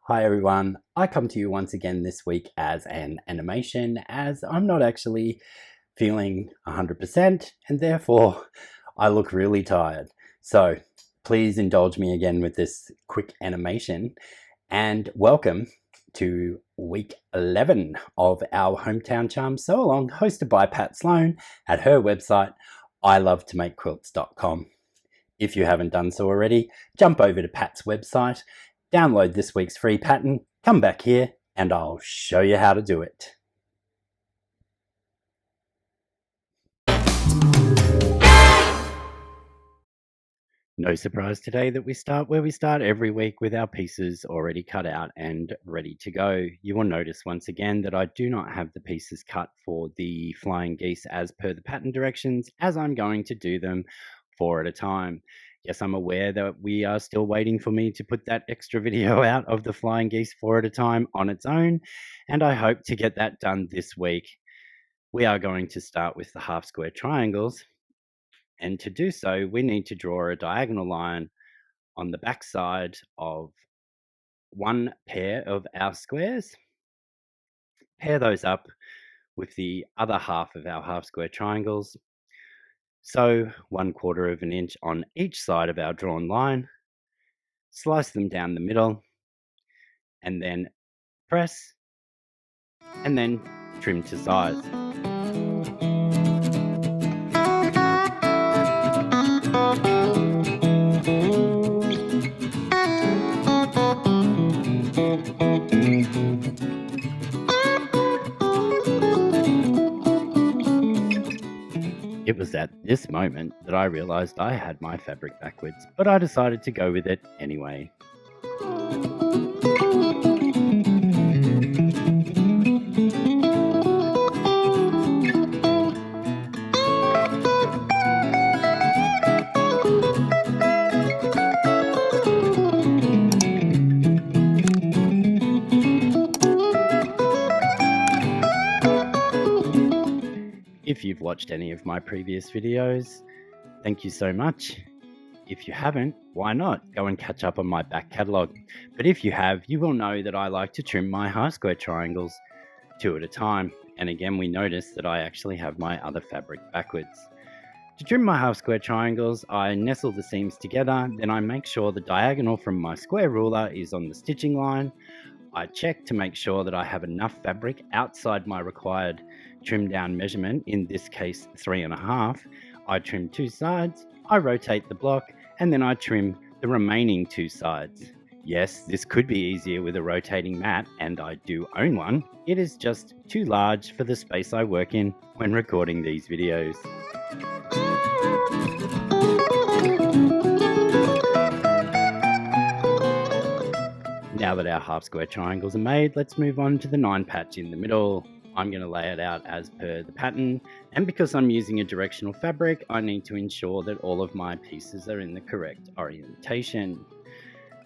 Hi everyone, I come to you once again this week as an animation as I'm not actually feeling 100% and therefore I look really tired. So please indulge me again with this quick animation and welcome to week 11 of our Hometown Charms Sew Along hosted by Pat Sloan at her website ilovetomakequilts.com. If you haven't done so already, jump over to Pat's website, download this week's free pattern, come back here, and I'll show you how to do it. No surprise today that we start where we start every week with our pieces already cut out and ready to go. You will notice once again that I do not have the pieces cut for the flying geese as per the pattern directions, as I'm going to do them 4 at a time. Yes, I'm aware that we are still waiting for me to put that extra video out of the flying geese 4 at a time on its own, and I hope to get that done this week. We are going to start with the half square triangles, and to do so, we need to draw a diagonal line on the back side of one pair of our squares. Pair those up with the other half of our half square triangles. So 1/4 of an inch on each side of our drawn line. Slice them down the middle and then press and then trim to size. It was at this moment that I realized I had my fabric backwards, but I decided to go with it anyway. If you've watched any of my previous videos, thank you so much. If you haven't, why not? Go and catch up on my back catalogue. But if you have, you will know that I like to trim my half square triangles 2 at a time. And again, we notice that I actually have my other fabric backwards. To trim my half square triangles, I nestle the seams together, then I make sure the diagonal from my square ruler is on the stitching line. I check to make sure that I have enough fabric outside my required trim down measurement, in this case 3.5. I trim 2 sides, I rotate the block, and then I trim the remaining 2 sides. Yes, this could be easier with a rotating mat, and I do own one. It is just too large for the space I work in when recording these videos. Now that our half square triangles are made, let's move on to the 9 patch in the middle. I'm going to lay it out as per the pattern, and because I'm using a directional fabric, I need to ensure that all of my pieces are in the correct orientation.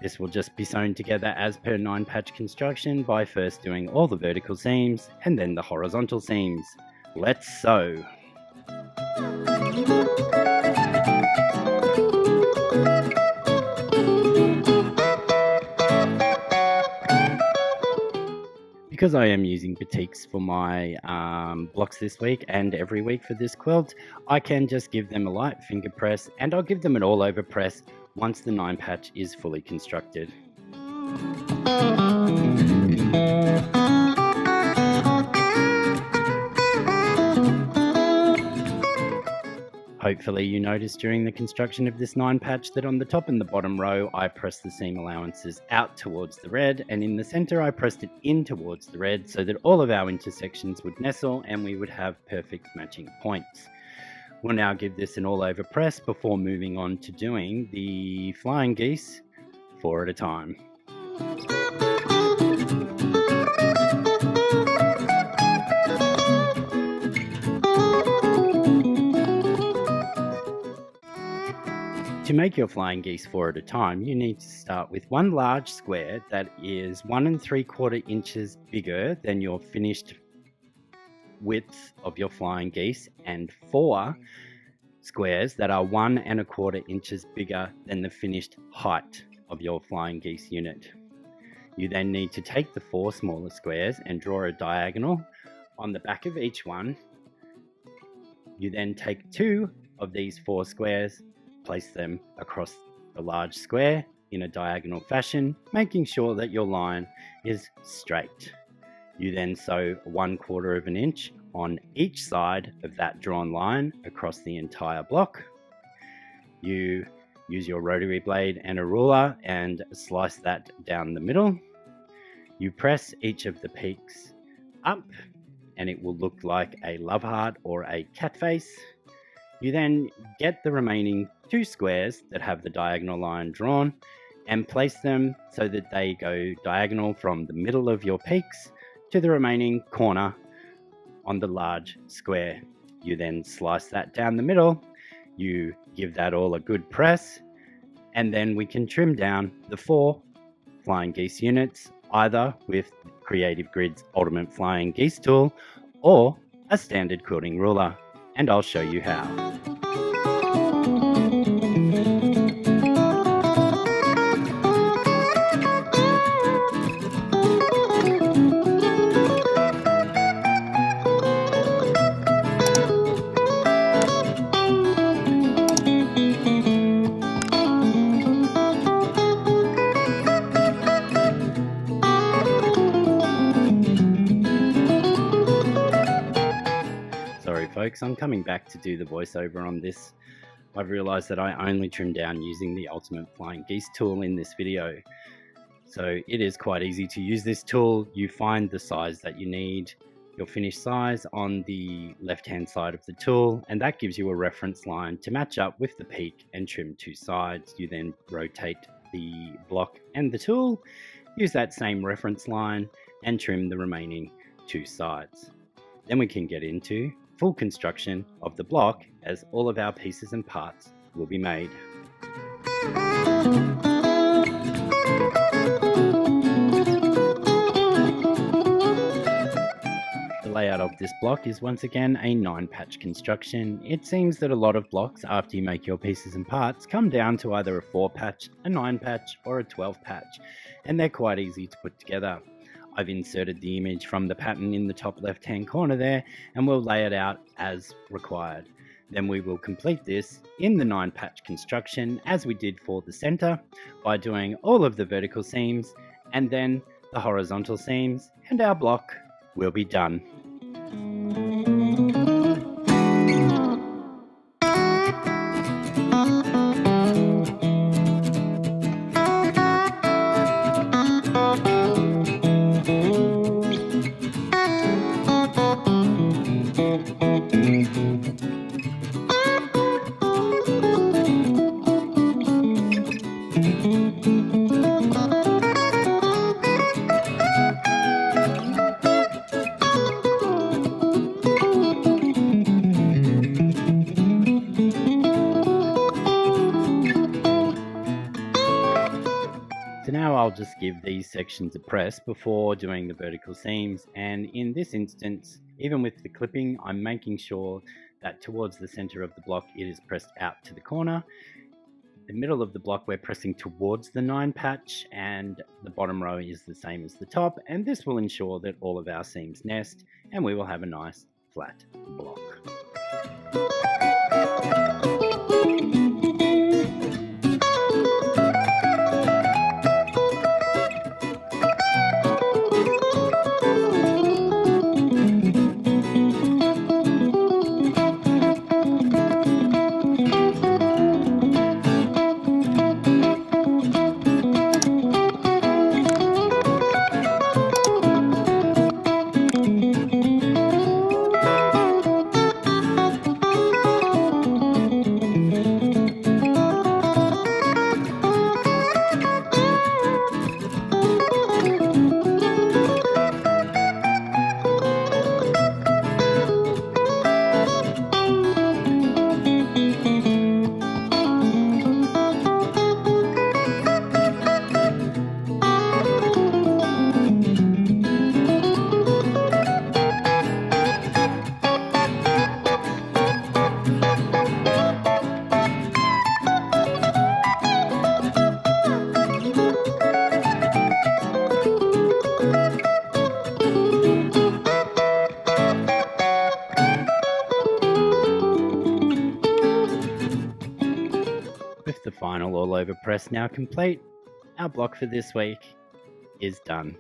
This will just be sewn together as per 9 patch construction by first doing all the vertical seams and then the horizontal seams. Let's sew. Because I am using batiks for my blocks this week and every week for this quilt, I can just give them a light finger press, and I'll give them an all over press once the 9 patch is fully constructed. Hopefully you noticed during the construction of this 9 patch that on the top and the bottom row I pressed the seam allowances out towards the red, and in the center I pressed it in towards the red so that all of our intersections would nestle and we would have perfect matching points. We'll now give this an all over press before moving on to doing the flying geese 4 at a time. To make your flying geese 4 at a time, you need to start with one large square that is 1 3/4 inches bigger than your finished width of your flying geese, and 4 squares that are 1 1/4 inches bigger than the finished height of your flying geese unit. You then need to take the 4 smaller squares and draw a diagonal on the back of each one. You then take 2 of these 4 squares, place them across the large square in a diagonal fashion, making sure that your line is straight. You then sew 1/4 of an inch on each side of that drawn line across the entire block. You use your rotary blade and a ruler and slice that down the middle. You press each of the peaks up and it will look like a love heart or a cat face. You then get the remaining 2 squares that have the diagonal line drawn and place them so that they go diagonal from the middle of your peaks to the remaining corner on the large square. You then slice that down the middle. You give that all a good press, and then we can trim down the 4 flying geese units either with Creative Grid's Ultimate Flying Geese tool or a standard quilting ruler, and I'll show you how. Sorry folks, I'm coming back to do the voiceover on this. I've realized that I only trimmed down using the Ultimate Flying Geese tool in this video. So it is quite easy to use this tool. You find the size that you need, your finished size on the left hand side of the tool, and that gives you a reference line to match up with the peak and trim 2 sides. You then rotate the block and the tool, use that same reference line and trim the remaining 2 sides. Then we can get into full construction of the block as all of our pieces and parts will be made. The layout of this block is once again a 9-patch construction. It seems that a lot of blocks after you make your pieces and parts come down to either a 4-patch, a 9-patch or a 12-patch, and they're quite easy to put together. I've inserted the image from the pattern in the top left hand corner there, and we'll lay it out as required. Then we will complete this in the 9-patch construction as we did for the center by doing all of the vertical seams and then the horizontal seams, and our block will be done. So now I'll just give these sections a press before doing the vertical seams, and in this instance, even with the clipping, I'm making sure that towards the center of the block it is pressed out to the corner. The middle of the block we're pressing towards the 9-patch, and the bottom row is the same as the top, and this will ensure that all of our seams nest and we will have a nice flat block. With the final all over press now complete, our block for this week is done.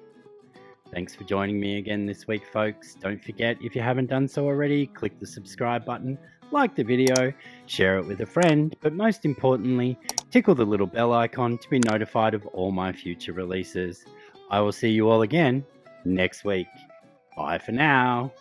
Thanks for joining me again this week, folks. Don't forget, if you haven't done so already, click the subscribe button, like the video, share it with a friend, but most importantly, tickle the little bell icon to be notified of all my future releases. I will see you all again next week. Bye for now.